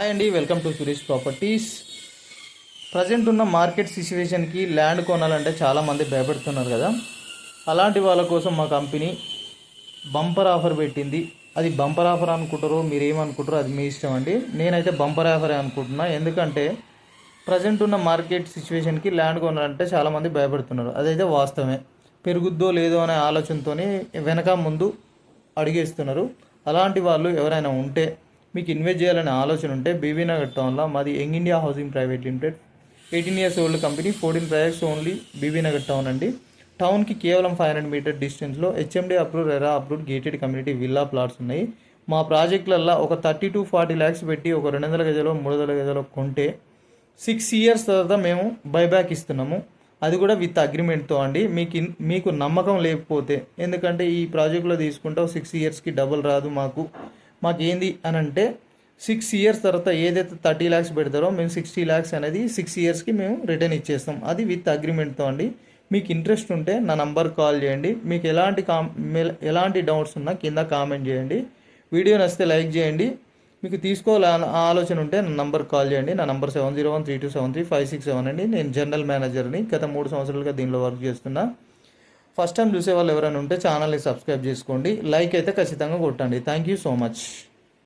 Hi అండి, welcome to Suresh properties. Present ఉన్న market సిచ్యువేషన్కి ల్యాండ్ కొనాలంటే చాలామంది భయపడుతున్నారు కదా. అలాంటి వాళ్ళ కోసం మా కంపెనీ బంపర్ ఆఫర్ పెట్టింది. అది బంపర్ ఆఫర్ అనుకుంటారో మీరు ఏమనుకుంటారో అది మీ ఇష్టం అండి. నేనైతే బంపర్ ఆఫరే అనుకుంటున్నా. ఎందుకంటే ప్రజెంట్ ఉన్న మార్కెట్ సిచ్యువేషన్కి ల్యాండ్ కొనాలంటే చాలామంది భయపడుతున్నారు. అదైతే వాస్తవమే. పెరుగుద్దో లేదో అనే ఆలోచనతోనే వెనక ముందు అడిగేస్తున్నారు. అలాంటి వాళ్ళు ఎవరైనా ఉంటే, మీకు ఇన్వెస్ట్ చేయాలనే ఆలోచన ఉంటే, బీబీ నగర్ టౌన్లో మాది young India housing private limited 18 years old company, 14 projects only Bibinagar town అండి. టౌన్కి కేవలం 500 మీటర్ డిస్టెన్స్లో HMD approve, RERA approve gated community villa plots ఉన్నాయి. మా ప్రాజెక్టులల్లో ఒక 30 to 40 lakhs పెట్టి ఒక 200 గజలో 300 గజలో కొంటే 6 years తర్వాత మేము బైబ్యాక్ ఇస్తున్నాము. అది కూడా విత్ అగ్రిమెంట్తో అండి. మీకు నమ్మకం లేకపోతే, ఎందుకంటే ఈ ప్రాజెక్ట్లో తీసుకుంటే 6 yearsకి డబుల్ రాదు. మాకేంది అని అంటే 6 years తర్వాత ఏదైతే 30 lakhs పెడతారో మేము 60 lakhs అనేది 6 yearsకి మేము రిటర్న్ ఇచ్చేస్తాం. అది విత్ అగ్రిమెంట్తో అండి. మీకు ఇంట్రెస్ట్ ఉంటే నా నంబర్ కాల్ చేయండి. మీకు ఎలాంటి డౌట్స్ ఉన్నా కింద కామెంట్ చేయండి. వీడియో నచ్చితే లైక్ చేయండి. మీకు తీసుకోవాలని ఆలోచన ఉంటే నా నంబర్ కాల్ చేయండి. నా నంబర్ 7013273567 అండి. నేను జనరల్ మేనేజర్ని. గత 3 సంవత్సరాలుగా దీనిలో వర్క్ చేస్తున్నా. ఫస్ట్ టైం చూసే వాళ్ళు ఎవరైనా ఉంటే ఛానల్ని సబ్స్క్రైబ్ చేసుకోండి. లైక్ అయితే ఖచ్చితంగా కొట్టండి. Thank you so much.